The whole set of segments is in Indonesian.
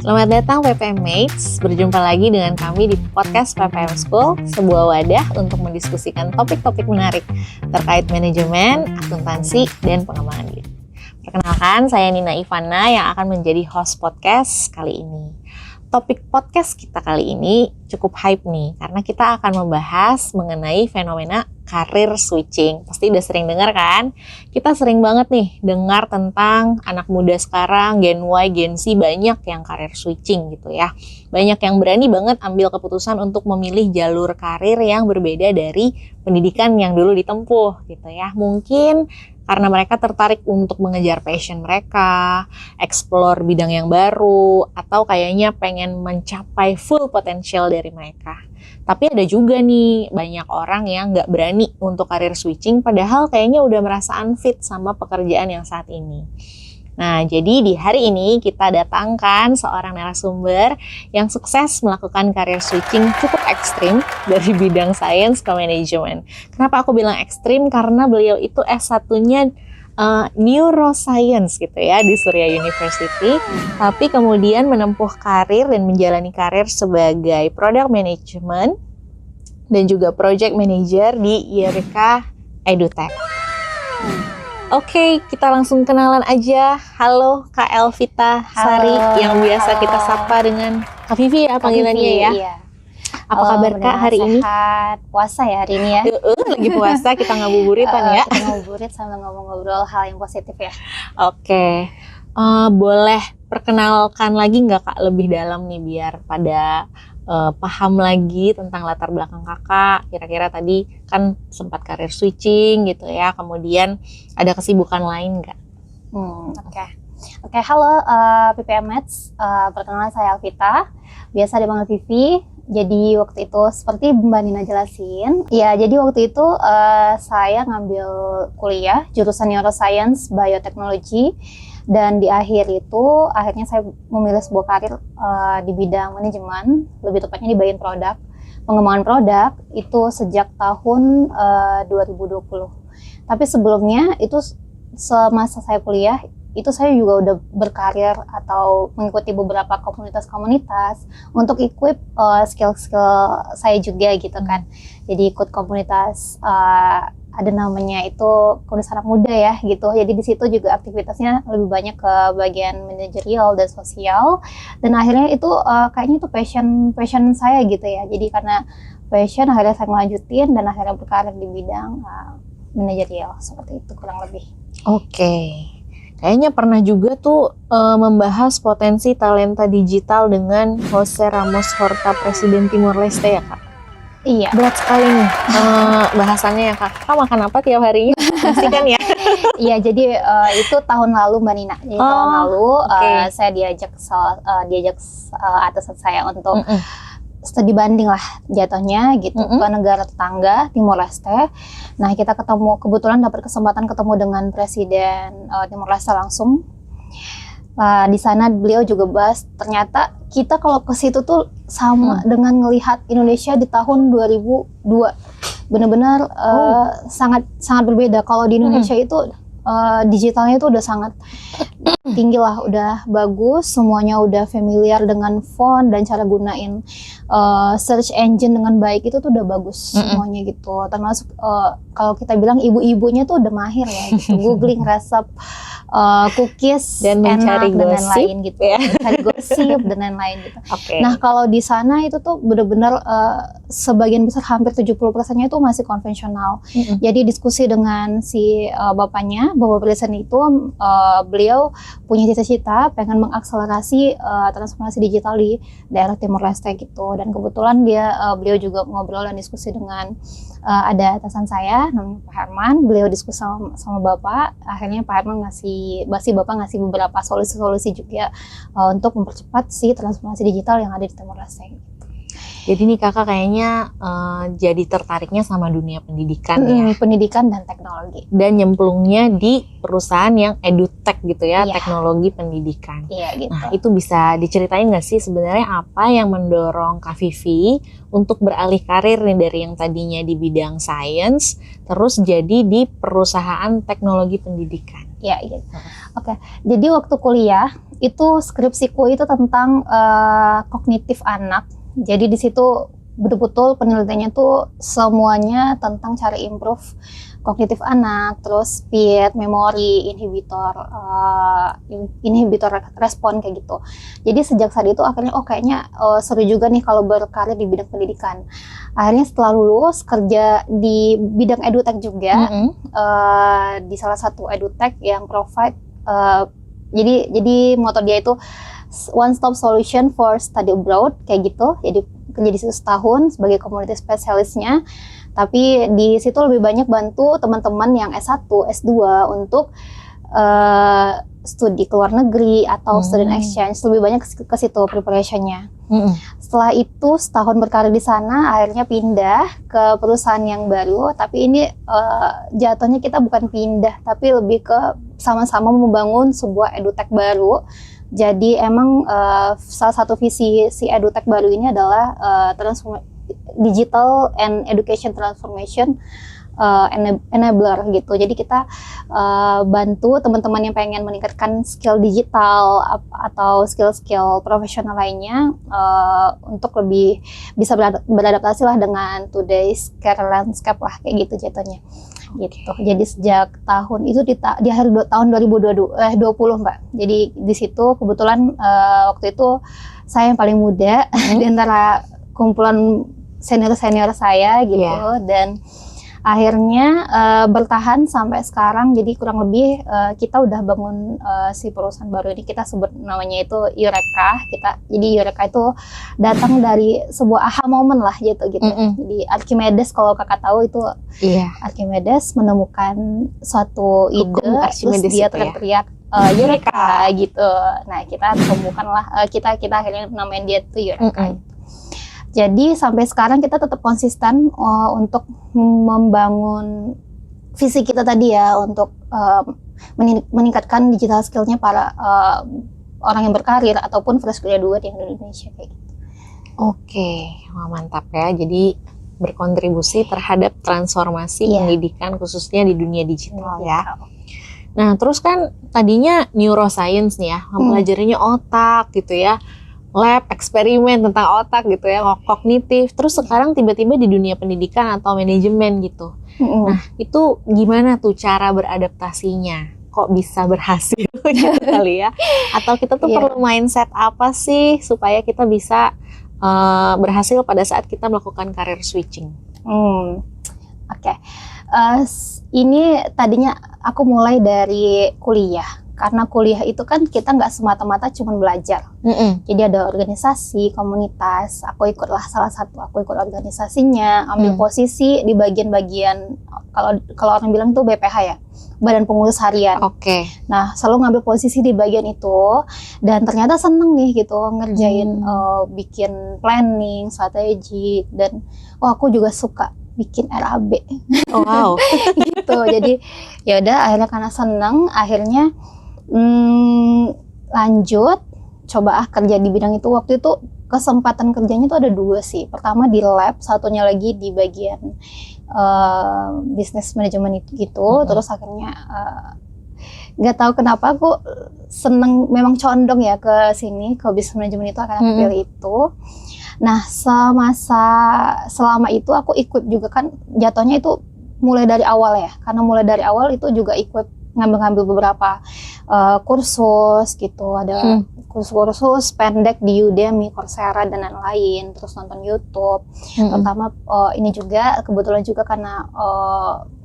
Selamat datang PPM Mates, berjumpa lagi dengan kami di podcast PPM School, sebuah wadah untuk mendiskusikan topik-topik menarik terkait manajemen, akuntansi, dan pengembangan diri. Perkenalkan, saya Nina Ivana yang akan menjadi host podcast kali ini. Topik podcast kita kali ini cukup hype nih, karena kita akan membahas mengenai fenomena karir switching. Pasti udah sering dengar kan? Kita sering banget nih dengar tentang anak muda sekarang, Gen Y, Gen Z, banyak yang karir switching gitu ya. Banyak yang berani banget ambil keputusan untuk memilih jalur karir yang berbeda dari pendidikan yang dulu ditempuh gitu ya. Mungkin karena mereka tertarik untuk mengejar passion mereka, explore bidang yang baru, atau kayaknya pengen mencapai full potensial dari mereka. Tapi ada juga nih banyak orang yang nggak berani untuk karir switching, padahal kayaknya udah merasa unfit sama pekerjaan yang saat ini. Nah, jadi di hari ini kita datangkan seorang narasumber yang sukses melakukan karir switching cukup ekstrim dari bidang sains ke manajemen. Kenapa aku bilang ekstrim? Karena beliau itu S1-nya neuroscience gitu ya di Surya University, tapi kemudian menempuh karir dan menjalani karir sebagai product management dan juga project manager di IRK EduTech. Oke, kita langsung kenalan aja. Halo Kak Elvita Sari, yang biasa kita sapa dengan Kak Vivi ya panggilannya ya. Iya. Apa kabar Kak hari ini? Sehat. Puasa ya hari ini ya. Lagi puasa, kita ngabuburitan ya. Kita ngabuburit sambil ngobrol-ngobrol hal yang positif ya. Oke, boleh perkenalkan lagi nggak Kak lebih dalam nih biar pada paham lagi tentang latar belakang kakak. Kira-kira tadi kan sempat karir switching gitu ya, kemudian ada kesibukan lain nggak? Oke, halo PPM Mates, perkenalkan saya Alvita, biasa dipanggil Vivi. Jadi waktu itu seperti Mbak Nina jelasin, ya jadi waktu itu saya ngambil kuliah jurusan Neuroscience Bioteknologi. Dan di akhirnya saya memilih sebuah karir di bidang manajemen, lebih tepatnya di bagian produk. Pengembangan produk itu sejak tahun 2020. Tapi sebelumnya itu semasa saya kuliah, itu saya juga udah berkarir atau mengikuti beberapa komunitas-komunitas untuk equip skill-skill saya juga gitu kan. Jadi ikut komunitas ada namanya itu komunitas anak muda ya gitu. Jadi di situ juga aktivitasnya lebih banyak ke bagian manajerial dan sosial. Dan akhirnya itu kayaknya itu passion saya gitu ya. Jadi karena passion akhirnya saya melanjutin dan akhirnya berkarir di bidang manajerial seperti itu kurang lebih. Oke. Kayaknya pernah juga tuh membahas potensi talenta digital dengan Jose Ramos Horta, Presiden Timor Leste ya Kak? Iya. Berat sekali nih bahasannya ya Kak. Kak makan apa tiap harinya? Pasti kan ya? Iya, jadi itu tahun lalu Mbak Nina. Jadi tahun lalu saya diajak atasan saya untuk studi banding lah jatuhnya gitu ke negara tetangga Timor Leste. Nah kita kebetulan dapat kesempatan ketemu dengan Presiden Timor Leste langsung. Di sana beliau juga bahas ternyata kita kalau ke situ tuh sama dengan ngelihat Indonesia di tahun 2002, benar-benar sangat berbeda. Kalau di Indonesia itu digitalnya itu udah sangat tinggi lah, udah bagus, semuanya udah familiar dengan font dan cara gunain search engine dengan baik, itu tuh udah bagus semuanya gitu. Termasuk kalau kita bilang ibu-ibunya tuh udah mahir ya gitu, googling resep cookies dan mencari enak, dan lain-lain gitu ya. Mencari gosip dan lain-lain gitu. Okay. Nah kalau di sana itu tuh benar-benar sebagian besar hampir 70%-nya itu masih konvensional. Jadi diskusi dengan si Bapak Presiden itu beliau punya cita-cita pengen mengakselerasi transformasi digital di daerah Timor Leste gitu. Dan kebetulan beliau juga ngobrol dan diskusi dengan ada atasan saya namanya Pak Herman. Beliau diskusi sama Bapak. Akhirnya Pak Herman Bapak ngasih beberapa solusi-solusi juga untuk mempercepat si transformasi digital yang ada di Timor Leste. Jadi nih kakak kayaknya jadi tertariknya sama dunia pendidikan ya. Pendidikan dan teknologi. Dan nyemplungnya di perusahaan yang edutech gitu ya, teknologi pendidikan. Iya gitu. Nah itu bisa diceritain nggak sih sebenarnya apa yang mendorong Kak Vivi untuk beralih karir nih dari yang tadinya di bidang sains terus jadi di perusahaan teknologi pendidikan? Ya, gitu. Oke. Jadi waktu kuliah itu skripsiku itu tentang kognitif anak. Jadi di situ betul-betul penelitiannya tuh semuanya tentang cara improve kognitif anak, terus speed, memori, inhibitor respon kayak gitu. Jadi sejak saat itu akhirnya kayaknya seru juga nih kalau berkarir di bidang pendidikan. Akhirnya setelah lulus kerja di bidang edutech juga, di salah satu edutech yang provide jadi moto dia itu one stop solution for study abroad kayak gitu. Jadi kerja di situ setahun sebagai community spesialisnya. Tapi di situ lebih banyak bantu teman-teman yang S1, S2 untuk studi ke luar negeri atau student exchange. Lebih banyak ke situ preparationnya. Setelah itu setahun berkarir di sana, akhirnya pindah ke perusahaan yang baru. Tapi ini jatuhnya kita bukan pindah, tapi lebih ke sama-sama membangun sebuah edutech baru. Jadi emang salah satu visi si edutech baru ini adalah digital and education transformation enabler gitu. Jadi kita bantu teman-teman yang pengen meningkatkan skill digital atau skill-skill profesional lainnya untuk lebih bisa beradaptasi lah dengan today's career landscape lah kayak gitu jatuhnya. Gitu. Jadi sejak tahun itu di akhir tahun 2020 Mbak. Jadi di situ kebetulan waktu itu saya yang paling muda di antara kumpulan senior saya gitu, dan akhirnya bertahan sampai sekarang. Jadi kurang lebih kita udah bangun si perusahaan baru ini, kita sebut namanya itu Eureka. Jadi Eureka itu datang dari sebuah aha moment lah gitu. Jadi Archimedes, kalau kakak tahu itu, Archimedes menemukan suatu ide, terus dia teriak-teriak Eureka gitu. Nah kita temukanlah, kita akhirnya namain dia itu Eureka. Jadi sampai sekarang kita tetap konsisten untuk membangun visi kita tadi ya, untuk meningkatkan digital skillnya para orang yang berkarir ataupun fresh graduate yang di Indonesia kayak gitu. Oke, wah mantap ya. Jadi berkontribusi terhadap transformasi pendidikan khususnya di dunia digital ya. Nah terus kan tadinya neuroscience nih ya, mempelajarinya otak gitu ya. Lab, eksperimen tentang otak gitu ya, kognitif. Terus sekarang tiba-tiba di dunia pendidikan atau manajemen gitu. Nah, itu gimana tuh cara beradaptasinya? Kok bisa berhasil gitu kali ya? Atau kita tuh perlu mindset apa sih supaya kita bisa berhasil pada saat kita melakukan career switching? Oke. Ini tadinya aku mulai dari kuliah. Karena kuliah itu kan kita nggak semata-mata cuma belajar. Jadi ada organisasi, komunitas. Aku ikutlah salah satu. Aku ikut organisasinya, ambil posisi di bagian-bagian, kalau orang bilang tuh BPH ya, Badan Pengurus Harian. Nah selalu ngambil posisi di bagian itu, dan ternyata seneng nih gitu ngerjain, bikin planning, strategi, dan aku juga suka bikin RAB. Gitu. Jadi ya udah, akhirnya karena seneng, akhirnya lanjut coba kerja di bidang itu. Waktu itu kesempatan kerjanya tuh ada dua sih. Pertama di lab, satunya lagi di bagian business management itu gitu. Terus akhirnya nggak tahu kenapa aku seneng, memang condong ya ke sini, ke business management itu, akhirnya aku pilih itu. Nah selama itu aku ikut juga kan, jatuhnya itu mulai dari awal ya, karena mulai dari awal itu juga ikut ngambil beberapa kursus gitu. Ada kursus pendek di Udemy, Coursera, dan lain-lain. Terus nonton YouTube. Terutama ini juga kebetulan juga karena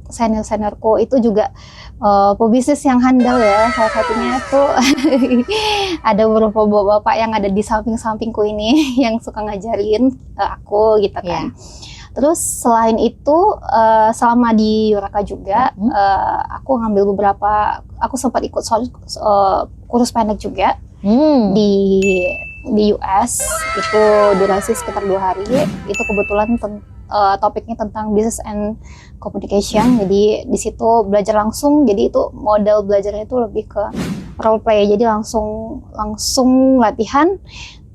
seniorku itu juga pebisnis yang handal ya. Salah satunya itu ada beberapa bapak yang ada di samping-sampingku ini yang suka ngajarin aku gitu kan. Terus selain itu selama di Eureka juga aku ngambil aku sempat ikut kursus pendek juga di US. Itu durasi sekitar 2 hari. Itu kebetulan topiknya tentang business and communication. Jadi di situ belajar langsung. Jadi itu model belajarnya itu lebih ke role play. Jadi langsung latihan.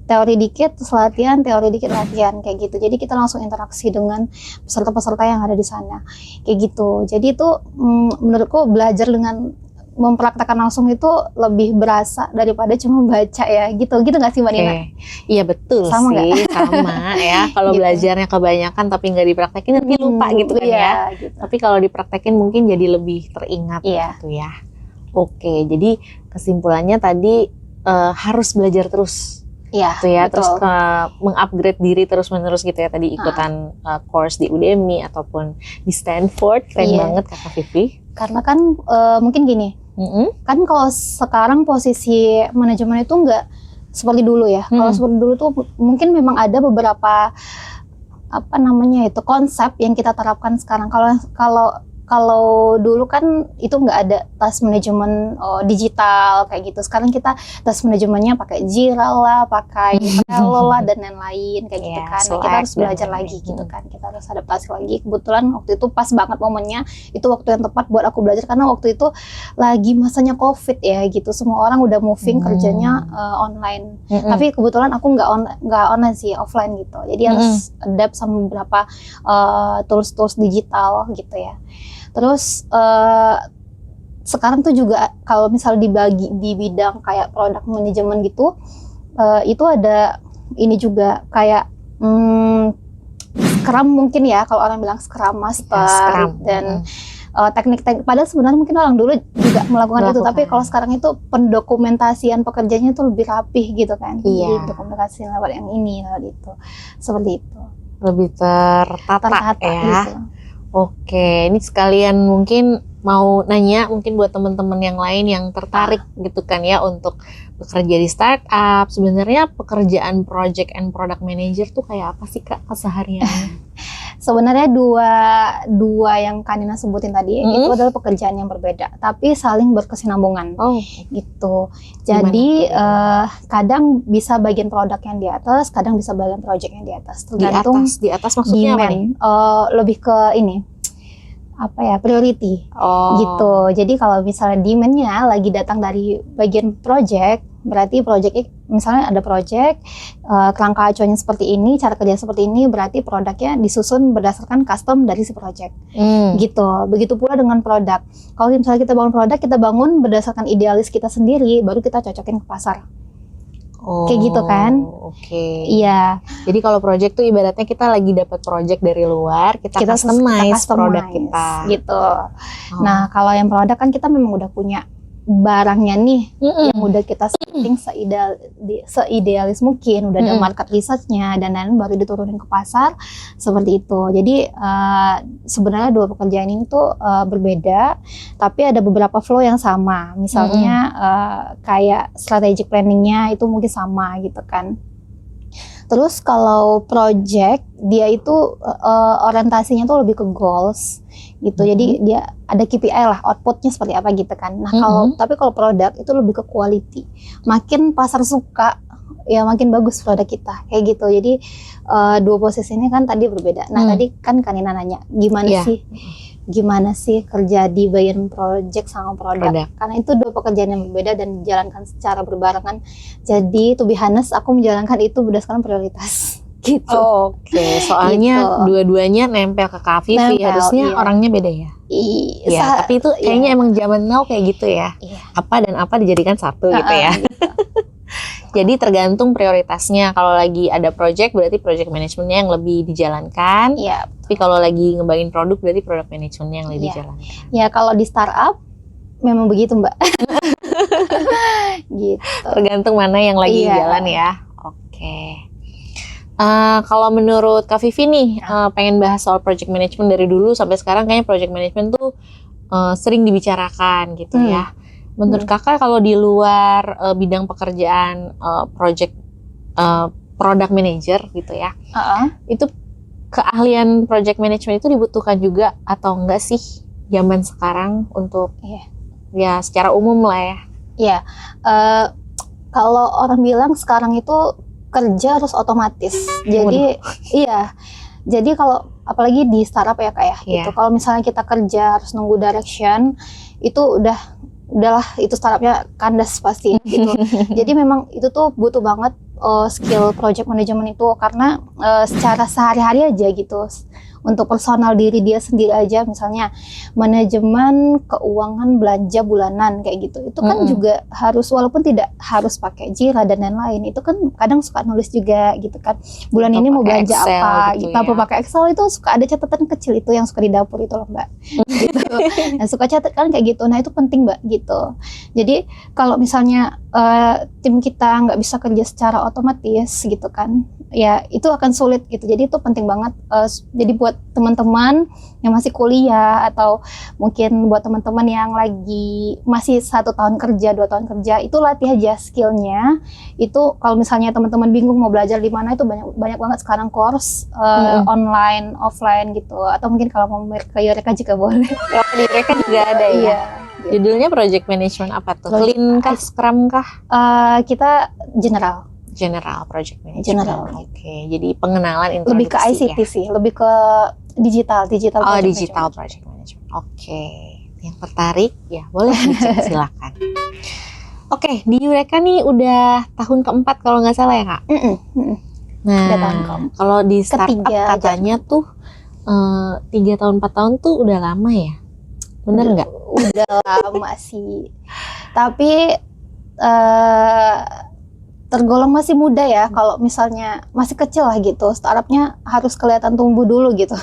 Teori dikit, terus latihan, teori dikit, latihan, kayak gitu. Jadi kita langsung interaksi dengan peserta-peserta yang ada di sana, kayak gitu. Jadi itu menurutku belajar dengan mempraktekkan langsung itu lebih berasa daripada cuma baca ya, gitu nggak sih Mbak Nina? Iya betul Sama sih, sama ya. Kalau Gitu. belajarnya kebanyakan tapi nggak dipraktekin nanti lupa gitu kan Iya, ya. gitu. Tapi kalau dipraktekin mungkin jadi lebih teringat Iya. gitu ya. Oke, jadi kesimpulannya tadi harus belajar terus. Iya, Gitu ya, betul. terus mengupgrade diri terus-menerus gitu ya, tadi ikutan course di Udemy ataupun di Stanford, keren Iya. banget Kakak Vivi. Karena kan mungkin gini, kan kalau sekarang posisi manajemen itu nggak seperti dulu ya. Kalau seperti dulu tuh mungkin memang ada beberapa konsep yang kita terapkan sekarang. Kalau dulu kan itu nggak ada task manajemen digital kayak gitu. Sekarang kita task manajemennya pakai Jira lah, pakai Trello lah dan lain-lain kayak gitu kan. Nah, kita harus belajar lagi gitu kan. Kita harus adaptasi lagi. Kebetulan waktu itu pas banget momennya, itu waktu yang tepat buat aku belajar karena waktu itu lagi masanya COVID ya gitu. Semua orang udah moving kerjanya online. Tapi kebetulan aku nggak online sih, offline gitu. Jadi harus adapt sama beberapa tools-tools digital gitu ya. Terus sekarang tuh juga kalau misal dibagi di bidang kayak product management gitu, itu ada ini juga kayak Scrum mungkin ya, kalau orang bilang Scrum Master Scrum. dan teknik-teknik. Padahal sebenarnya mungkin orang dulu juga melakukan itu, tapi kalau sekarang itu pendokumentasian pekerjaannya itu lebih rapih gitu kan. Iya. Jadi dokumentasi lewat yang ini, lewat itu, seperti itu. Lebih tertata ya. Gitu. Oke, ini sekalian mungkin mau nanya mungkin buat teman-teman yang lain yang tertarik gitu kan ya untuk bekerja di startup. Sebenarnya pekerjaan project and product manager tuh kayak apa sih Kak kesehariannya? Sebenarnya dua yang Kanina sebutin tadi itu adalah pekerjaan yang berbeda, tapi saling berkesinambungan. Gitu. Jadi kadang bisa bagian produk yang di atas, kadang bisa bagian project yang di atas. Tergantung di atas maksudnya apa nih? Lebih ke ini priority gitu. Jadi kalau misalnya demand-nya lagi datang dari bagian project, berarti project misalnya ada project kerangka acuannya seperti ini, cara kerja seperti ini, berarti produknya disusun berdasarkan custom dari si project gitu. Begitu pula dengan produk. Kalau misalnya kita bangun produk, kita bangun berdasarkan idealis kita sendiri, baru kita cocokin ke pasar. Kayak gitu kan? Oke. Iya. Jadi kalau project tuh ibaratnya kita lagi dapat project dari luar, kita customize produk kita. Gitu. Nah, kalau yang produk kan kita memang udah punya barangnya nih, yang udah kita setting seidealis mungkin, udah ada market research-nya dan lain-lain, baru diturunin ke pasar seperti itu. Jadi sebenarnya dua pekerjaan ini tuh berbeda, tapi ada beberapa flow yang sama. Misalnya kayak strategic planning-nya itu mungkin sama gitu kan. Terus kalau project dia itu orientasinya tuh lebih ke goals gitu. Jadi dia ada KPI lah, outputnya seperti apa gitu kan. Nah tapi kalau produk itu lebih ke quality. Makin pasar suka ya makin bagus produk kita kayak gitu. Jadi dua posisi ini kan tadi berbeda. Nah tadi kan Kanina nanya gimana sih kerja di bagian project sama produk. Karena itu dua pekerjaan yang berbeda dan dijalankan secara berbarengan. Jadi to be honest, aku menjalankan itu berdasarkan prioritas gitu. Oke, soalnya dua-duanya nempel ke Kak Vivi, harusnya orangnya beda ya. Iya, tapi itu kayaknya emang zaman now kayak gitu ya. Apa dan apa dijadikan satu gitu ya. Gitu. Jadi tergantung prioritasnya. Kalau lagi ada project berarti project manajemennya yang lebih dijalankan. Iya. Tapi kalau lagi ngembangin produk berarti product manajemennya yang lebih dijalankan. Ya kalau di startup memang begitu Mbak. Gitu. Tergantung mana yang lagi jalan ya. Oke. Kalau menurut Kak Vivi nih, pengen bahas soal project management dari dulu sampai sekarang, kayaknya project management tuh sering dibicarakan gitu ya. Menurut Kakak kalau di luar bidang pekerjaan project product manager gitu ya, itu keahlian project management itu dibutuhkan juga atau enggak sih zaman sekarang untuk ya secara umum lah ya? Iya, kalau orang bilang sekarang itu kerja harus otomatis. Jadi jadi kalau apalagi di startup ya kayak gitu. Kalau misalnya kita kerja harus nunggu direction, itu udahlah itu startupnya kandas pasti gitu. Jadi memang itu tuh butuh banget skill project management itu karena secara sehari-hari aja gitu. Untuk personal diri dia sendiri aja, misalnya manajemen keuangan belanja bulanan kayak gitu, itu kan juga harus, walaupun tidak harus pakai Jira dan lain-lain, itu kan kadang suka nulis juga gitu kan, bulan Atau ini mau pakai belanja Excel apa gitu gitu, ya. apa pakai Excel itu suka ada catatan kecil itu yang suka di dapur itu loh Mbak, gitu. Nah, suka catat kan kayak gitu, nah itu penting Mbak gitu. Jadi kalau misalnya tim kita nggak bisa kerja secara otomatis gitu kan, ya itu akan sulit gitu. Jadi itu penting banget. Jadi buat teman-teman yang masih kuliah atau mungkin buat teman-teman yang lagi masih 1 tahun kerja, 2 tahun kerja, itu latih aja skillnya. Itu kalau misalnya teman-teman bingung mau belajar di mana, itu banyak banget sekarang course online, offline gitu. Atau mungkin kalau mau ke Eureka juga boleh. Oh, di mereka juga ada ya. Iya. Judulnya project management apa tuh? Project- Lean kah, Scrum kah? Kita general. General project management. General. Oke, jadi pengenalan introduksi Lebih ke ICT ya. sih, lebih ke digital Oh, project digital management. project management. Oke, yang tertarik ya boleh dicek silakan. Oke, di Eureka nih udah tahun keempat kalau nggak salah ya Kak. Nah, Udah tahun keempat. kalau di startup Ketiga katanya tuh 3 tahun 4 tahun tuh udah lama ya. Bener nggak? Udah lama sih. Tapi tergolong masih muda ya. Kalau misalnya masih kecil lah gitu, startupnya harus kelihatan tumbuh dulu gitu.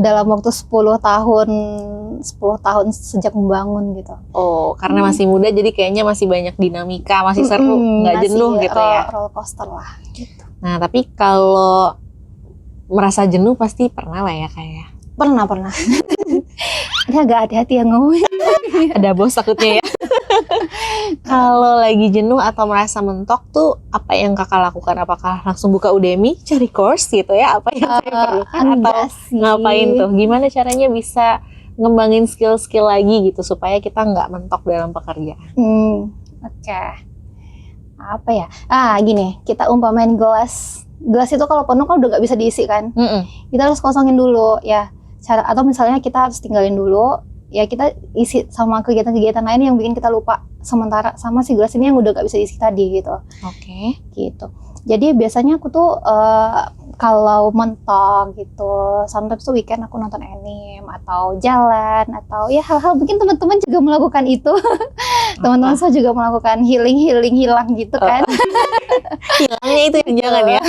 Dalam waktu 10 tahun sejak membangun gitu. Oh, karena masih muda jadi kayaknya masih banyak dinamika, masih seru, nggak jenuh gitu ya. Roller coaster lah gitu. Nah, tapi kalau merasa jenuh pasti pernah lah ya kayak. Pernah. Ini agak hati-hati yang ngomong. Ada bos takutnya ya. Kalau lagi jenuh atau merasa mentok tuh apa yang Kakak lakukan? Apakah langsung buka Udemy, cari course gitu ya? Apa yang saya perlukan atau Enggak sih. ngapain tuh? Gimana caranya bisa ngembangin skill-skill lagi gitu supaya kita nggak mentok dalam pekerjaan? Oke. Apa ya? Gini, kita umpamain gelas itu kalau penuh kan udah nggak bisa diisi kan? Kita harus kosongin dulu ya. Atau misalnya kita harus tinggalin dulu, ya kita isi sama kegiatan-kegiatan lain yang bikin kita lupa sementara sama si gelas ini yang udah gak bisa diisi tadi gitu. Oke. Gitu. Jadi biasanya aku tuh kalau mentok gitu, sometimes tuh weekend aku nonton anime atau jalan atau ya hal-hal, mungkin teman-teman juga melakukan itu. Teman-teman saya juga melakukan hilang gitu kan. Hilangnya itu yang jangan ya.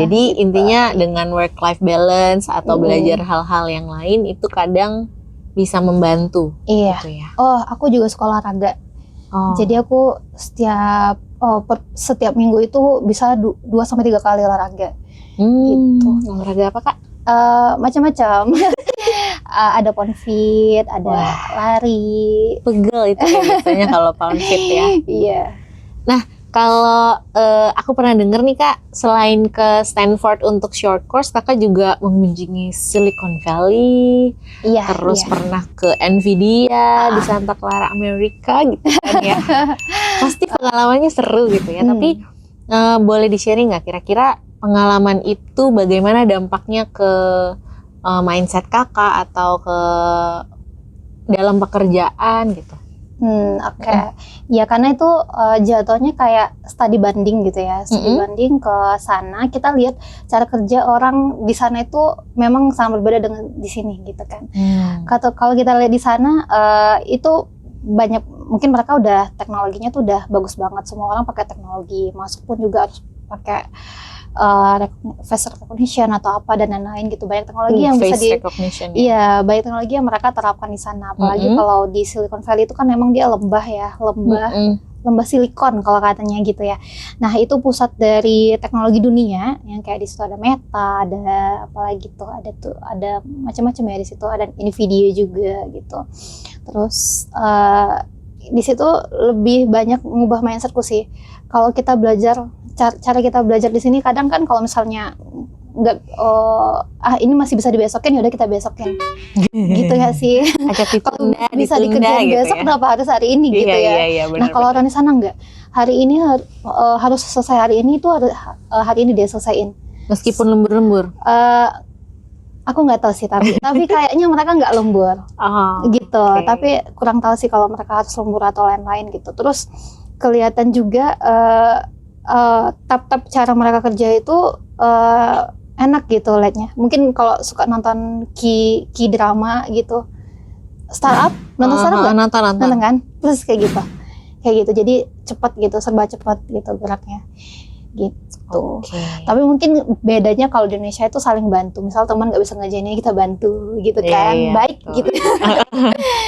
Jadi intinya dengan work-life balance atau belajar hal-hal yang lain itu kadang bisa membantu. Iya. Gitu ya. Oh, aku juga sekolah olahraga. Jadi aku setiap minggu itu bisa 2-3 kali olahraga. Gitu. Olahraga apa Kak? Macam-macam. Ada pound fit, ada lari. Pegel itu ya biasanya kalau pound fit ya. Iya. Nah, kalau aku pernah dengar nih Kak, selain ke Stanford untuk short course, Kakak juga mengunjungi Silicon Valley, Iya. terus pernah ke Nvidia di Santa Clara, Amerika gitu kan ya. Pasti pengalamannya seru gitu ya. Tapi boleh di-sharing nggak kira-kira pengalaman itu bagaimana dampaknya ke mindset Kakak atau ke dalam pekerjaan gitu? Oke. Ya karena itu jatuhnya kayak studi banding gitu ya. Studi banding ke sana, kita lihat cara kerja orang di sana itu memang sangat berbeda dengan di sini gitu kan. Kalau kita lihat di sana itu banyak, mungkin mereka udah teknologinya tuh udah bagus banget, semua orang pakai teknologi, masuk pun juga harus pakai face recognition atau apa dan lain-lain gitu. Banyak teknologi yang bisa ya? banyak teknologi yang mereka terapkan di sana. Apalagi kalau di Silicon Valley itu kan memang dia lembah silikon kalau katanya gitu ya. Nah, itu pusat dari teknologi dunia yang kayak di situ ada Meta, ada apalagi tuh, ada macam-macam ya di situ, ada Nvidia juga gitu. Terus di situ lebih banyak mengubah mindsetku sih. Kalau kita belajar, cara kita belajar di sini kadang kan kalau misalnya nggak ini masih bisa dibesokin, ya udah kita besokin gitu ya sih. Kalau bisa dikerjain gitu besok ya. Kenapa harus hari ini gitu ya. Iya, Nah kalau orang di sana nggak, hari ini harus selesai hari ini, itu hari ini dia selesaiin meskipun lembur-lembur. Aku nggak tahu sih, tapi kayaknya mereka nggak lembur gitu. Okay. Tapi kurang tahu sih kalau mereka harus lembur atau lain-lain gitu. Terus kelihatan juga tap-tap cara mereka kerja itu enak gitu liatnya. Mungkin kalau suka nonton K-drama gitu, startup, nonton startup nggak? Nonton kan? Terus kayak gitu. Jadi cepat gitu, serba cepat gitu geraknya. Gitu. Tapi mungkin bedanya kalau di Indonesia itu saling bantu. Misal teman nggak bisa ngerjain ini, kita bantu gitu kan. Iya, baik betul. gitu.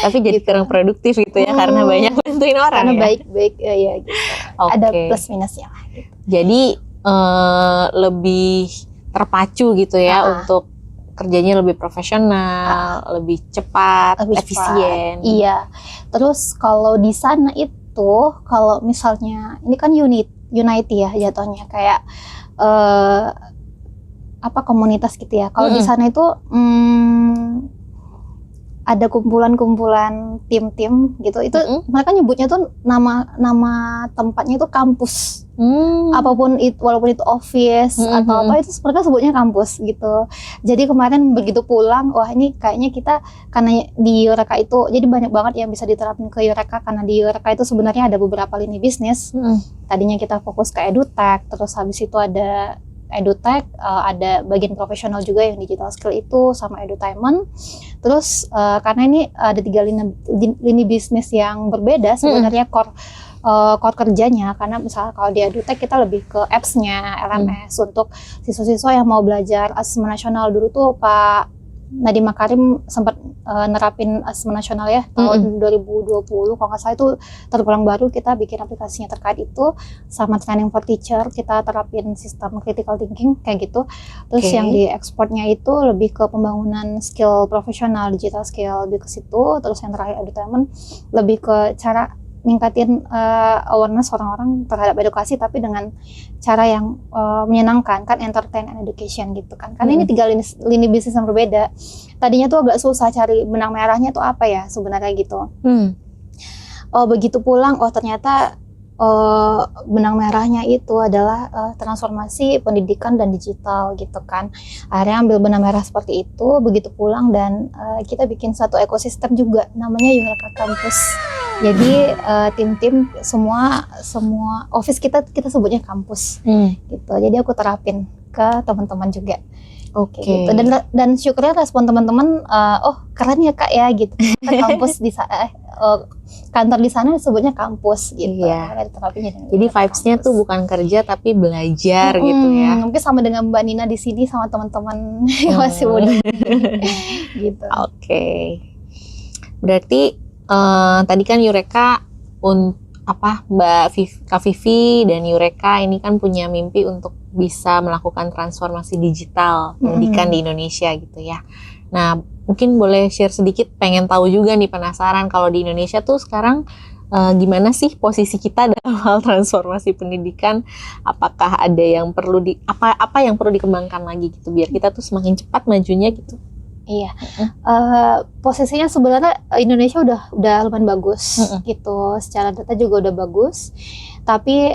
Tapi jadi kurang produktif gitu ya, karena banyak bantuin orang. Karena ya? baik ya gitu. Ada plus minusnya lah gitu. Jadi lebih terpacu gitu ya untuk kerjanya lebih profesional, lebih cepat, lebih efisien. Iya. Terus kalau di sana itu, kalau misalnya ini kan unity ya jatuhnya, kayak komunitas gitu ya. Kalau di sana itu ada kumpulan-kumpulan tim-tim gitu. Itu mereka nyebutnya tuh nama tempatnya itu kampus. Apapun itu, walaupun itu office atau apa, itu mereka sebutnya kampus gitu. Jadi kemarin begitu pulang, wah ini kayaknya kita, karena di Eureka itu jadi banyak banget yang bisa diterapin ke Eureka, karena di Eureka itu sebenarnya ada beberapa lini bisnis. Tadinya kita fokus ke edutech, terus habis itu ada edutech, ada bagian profesional juga yang digital skill itu, sama edutainment. Terus karena ini ada 3 lini bisnis yang berbeda sebenarnya core kerjanya, karena misalnya kalau di edutech kita lebih ke apps-nya, LMS untuk siswa-siswa yang mau belajar asesmen nasional. Dulu tuh Pak Nadiem Makarim sempat nerapin asesmen nasional ya tahun 2020 kalau nggak salah, itu tergolong baru kita bikin aplikasinya terkait itu, sama training for teacher kita terapin sistem critical thinking kayak gitu. Terus yang di ekspornya itu lebih ke pembangunan skill profesional, digital skill lebih ke situ. Terus yang terakhir edutainment lebih ke cara ningkatin awareness orang-orang terhadap edukasi, tapi dengan cara yang menyenangkan kan, entertain and education gitu kan. Karena ini 3 lini bisnis yang berbeda. Tadinya tuh agak susah cari benang merahnya tuh apa ya sebenarnya gitu. Begitu pulang, ternyata benang merahnya itu adalah transformasi pendidikan dan digital gitu kan. Akhirnya ambil benang merah seperti itu, begitu pulang, dan kita bikin satu ekosistem juga namanya Eureka Campus. Jadi tim-tim semua office kita sebutnya kampus gitu. Jadi aku terapin ke teman-teman juga. Gitu. Dan syukurnya respon teman-teman, keren ya Kak ya gitu. Kita kampus di kantor di sana sebutnya kampus gitu. Jadi vibes-nya tuh bukan kerja tapi belajar gitu ya. Mungkin sama dengan Mbak Nina di sini sama teman-teman yang masih muda gitu. Berarti tadi kan Eureka Mbak Kak Vivi dan Eureka ini kan punya mimpi untuk bisa melakukan transformasi digital pendidikan di Indonesia gitu ya. Nah, mungkin boleh share sedikit, pengen tahu juga nih, penasaran kalau di Indonesia tuh sekarang gimana sih posisi kita dalam hal transformasi pendidikan? Apakah ada yang perlu apa yang perlu dikembangkan lagi gitu biar kita tuh semakin cepat majunya gitu? Iya, posisinya sebenarnya Indonesia udah lumayan bagus gitu, secara data juga udah bagus, tapi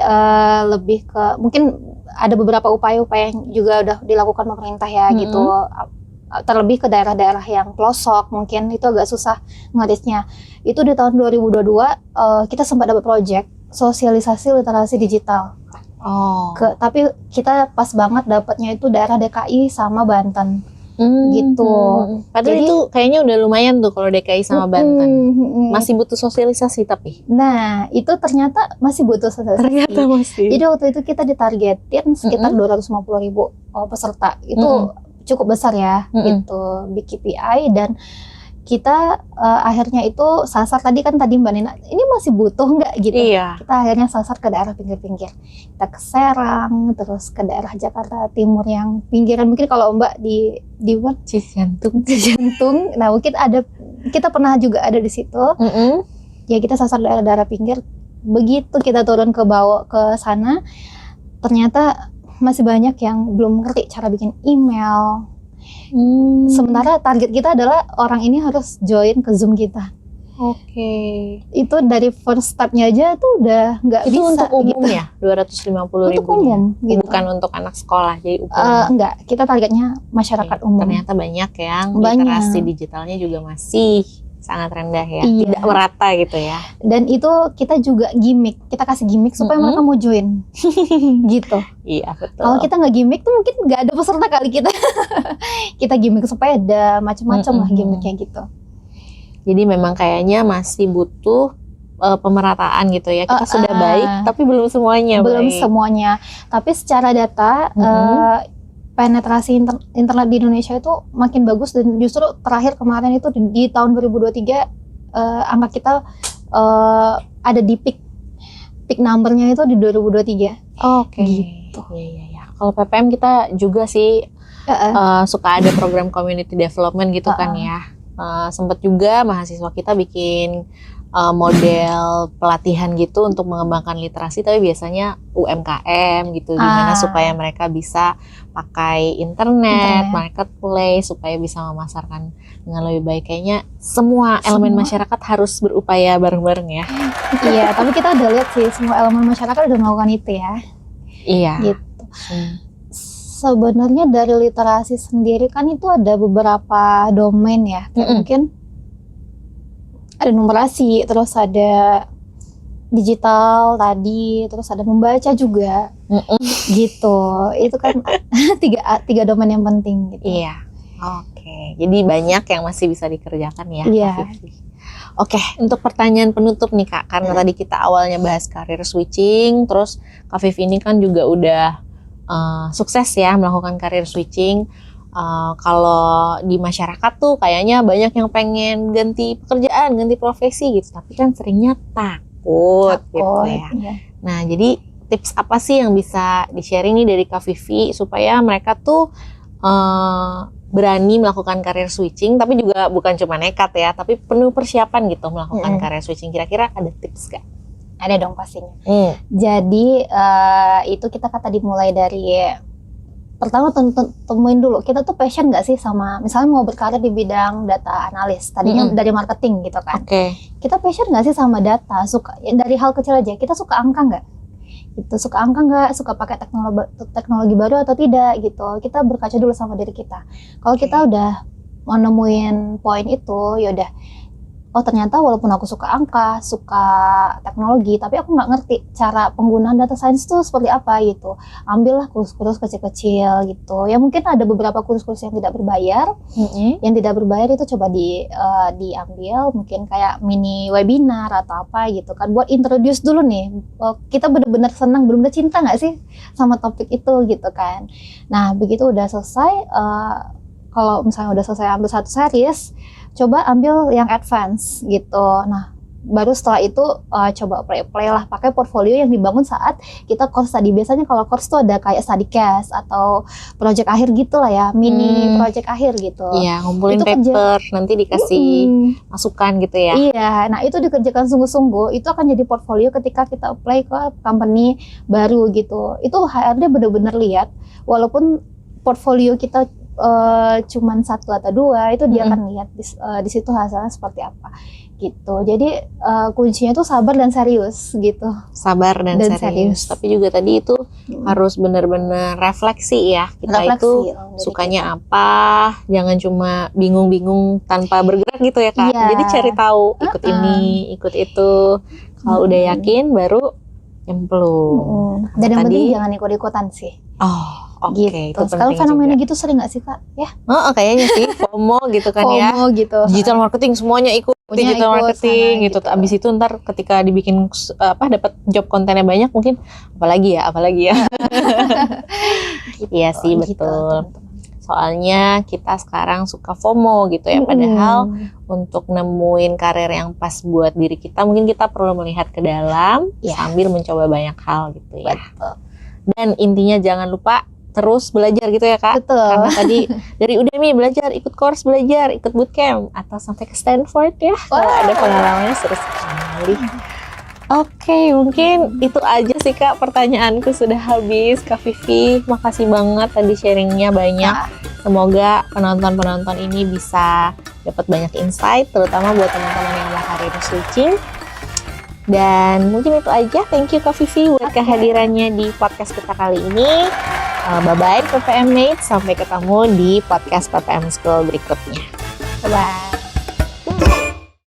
lebih ke mungkin ada beberapa upaya-upaya yang juga udah dilakukan pemerintah ya gitu, terlebih ke daerah-daerah yang pelosok mungkin itu agak susah ngarisnya. Itu di tahun 2022 kita sempat dapat proyek sosialisasi literasi digital. Tapi kita pas banget dapatnya itu daerah DKI sama Banten. Gitu. Padahal itu kayaknya udah lumayan tuh kalau DKI sama Banten. Masih butuh sosialisasi tapi. Nah, itu ternyata masih butuh sosialisasi. Jadi waktu itu kita ditargetin sekitar 250.000 peserta. Itu cukup besar ya, gitu, big KPI. Dan kita akhirnya itu sasar tadi Mbak Nina, ini masih butuh nggak gitu. Kita akhirnya sasar ke daerah pinggir-pinggir. Kita ke Serang, terus ke daerah Jakarta Timur yang pinggiran. Mungkin kalau Mbak di Cijantung. Nah, mungkin kita pernah juga ada di situ. Ya, kita sasar daerah-daerah pinggir. Begitu kita turun ke bawah ke sana, ternyata masih banyak yang belum ngerti cara bikin email. Sementara target kita adalah orang ini harus join ke Zoom kita. Itu dari first step-nya aja tuh udah nggak bisa. Itu untuk umum gitu. Ya? 250.000 untuk umum gitu. Bukan untuk anak sekolah, jadi umum. Enggak, kita targetnya masyarakat umum. Ternyata banyak yang literasi digitalnya juga masih sangat rendah ya, Iya. tidak merata gitu ya. Dan itu kita juga gimmick, kita kasih gimmick supaya mereka mau join gitu. Iya betul. Kalau kita nggak gimmick tuh mungkin nggak ada peserta kali kita. Kita gimmick supaya ada macam-macam lah gimmicknya gitu. Jadi memang kayaknya masih butuh pemerataan gitu ya. Kita sudah baik, tapi belum semuanya Belum baik. semuanya. Tapi secara data penetrasi internet di Indonesia itu makin bagus, dan justru terakhir kemarin itu di tahun 2023 angka kita ada di peak numbernya itu di 2023. Oke. Gitu. Iya. Kalau PPM kita juga sih suka ada program community development gitu kan ya. Sempat juga mahasiswa kita bikin model pelatihan gitu untuk mengembangkan literasi, tapi biasanya UMKM gitu, gimana supaya mereka bisa pakai internet, marketplace, supaya bisa memasarkan dengan lebih baik. Kayaknya semua elemen masyarakat harus berupaya bareng-bareng ya. Iya, tapi kita udah lihat sih semua elemen masyarakat udah melakukan itu ya. Iya. Gitu. Sebenarnya dari literasi sendiri kan itu ada beberapa domain ya, mungkin ada numerasi, terus ada digital tadi, terus ada membaca juga, gitu. Itu kan tiga domain yang penting gitu. Iya. Oke. Jadi banyak yang masih bisa dikerjakan ya. Iya. Oke, untuk pertanyaan penutup nih Kak, karena tadi kita awalnya bahas karir switching, terus Kak Vivi ini kan juga udah sukses ya melakukan karir switching. Kalau di masyarakat tuh kayaknya banyak yang pengen ganti pekerjaan, ganti profesi gitu, tapi kan seringnya takut gitu ya. Iya. Nah, jadi tips apa sih yang bisa di-sharing nih dari Kak Vivi supaya mereka tuh berani melakukan karir switching, tapi juga bukan cuma nekat ya, tapi penuh persiapan gitu melakukan karir switching. Kira-kira ada tips gak? Ada dong pastinya. Jadi itu kita kan tadi mulai dari pertama temuin dulu kita tuh passion nggak sih sama, misalnya mau berkarir di bidang data analis, tadinya dari marketing gitu kan. Kita passion nggak sih sama data, suka dari hal kecil aja, kita suka angka nggak? Gitu, suka angka nggak, suka pakai teknologi baru atau tidak gitu. Kita berkaca dulu sama diri kita. Kalau kita udah mau nemuin poin itu, ya udah, oh ternyata walaupun aku suka angka, suka teknologi, tapi aku nggak ngerti cara penggunaan data science itu seperti apa gitu. Ambillah kursus-kursus kecil-kecil gitu. Ya mungkin ada beberapa kursus-kursus yang tidak berbayar. Yang tidak berbayar itu coba diambil, mungkin kayak mini webinar atau apa gitu kan. Buat introduce dulu nih, kita benar-benar senang, benar-benar cinta nggak sih sama topik itu gitu kan. Nah begitu udah selesai, kalau misalnya udah selesai ambil satu series, coba ambil yang advance gitu. Nah, baru setelah itu coba play lah, pakai portfolio yang dibangun saat kita course tadi. Biasanya kalau course tuh ada kayak study case atau project akhir gitu lah ya, mini project akhir gitu. Iya, ngumpulin itu paper, nanti dikasih masukan gitu ya. Iya, nah itu dikerjakan sungguh-sungguh, itu akan jadi portfolio ketika kita apply ke company baru gitu. Itu HRD benar-benar lihat, walaupun portfolio kita cuman 1 atau 2, itu dia akan lihat di situ hasilnya seperti apa gitu. Jadi kuncinya tuh sabar dan serius gitu. Sabar dan serius. Tapi juga tadi itu harus benar-benar refleksi ya. Kita itu sukanya apa, jangan cuma bingung-bingung tanpa bergerak gitu ya Kak. Jadi cari tahu, ikut ini, ikut itu. Kalau udah yakin baru nyemplung. Dan yang penting jangan ikut-ikutan sih. Oke, gitu. Sekarang fenomena gitu sering nggak sih Kak? Ya. Kayaknya sih FOMO gitu kan ya. FOMO gitu. Digital marketing semuanya ikut digital marketing gitu. Abis itu ntar ketika dibikin dapat job kontennya banyak, mungkin apalagi ya. Iya sih betul. Soalnya kita sekarang suka FOMO gitu ya. Padahal untuk nemuin karir yang pas buat diri kita, mungkin kita perlu melihat ke dalam sambil mencoba banyak hal gitu ya. Betul. Dan intinya jangan lupa terus belajar gitu ya Kak. Betul. Karena tadi dari Udemy belajar, ikut course belajar, ikut bootcamp, atau sampai ke Stanford ya. Kalau ada pengalamannya seru sekali. Oke, mungkin itu aja sih Kak, pertanyaanku sudah habis. Kak Vivi, makasih banget tadi sharingnya banyak. Semoga penonton-penonton ini bisa dapat banyak insight, terutama buat teman-teman yang mau karir switching. Dan mungkin itu aja. Thank you Kak Vivi buat kehadirannya di podcast kita kali ini. Bye-bye PPM Mates, sampai ketemu di podcast PPM School berikutnya. Bye.